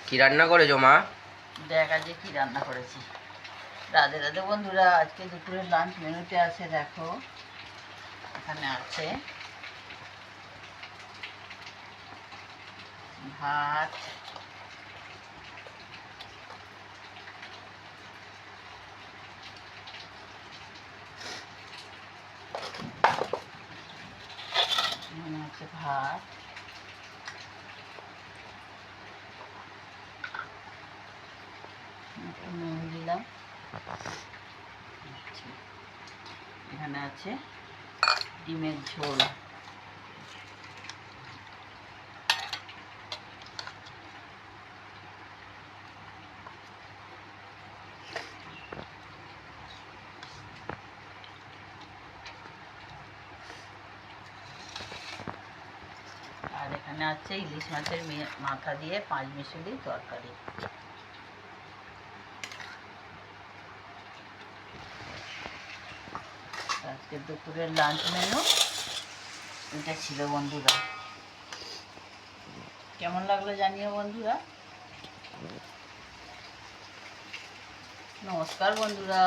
কি রান্না করেছো মা? দেখ আজকে কি রান্না করেছি। রাধে রাধে বন্ধুরা, আজকে দুপুরের লাঞ্চ মেনুতে আছে, দেখো এখানে আছে ভাত, আছে ভাত, নুন দিলাম, এখানে আছে ডিমের ঝোল, আর এখানে আছে ইলিশ মাছের মাথা দিয়ে 5 মিশালি তরকারি। আজকে দুপুরের লাঞ্চ মেনু এটা ছিল বন্ধুরা। কেমন লাগলো জানিও বন্ধুরা। নমস্কার বন্ধুরা।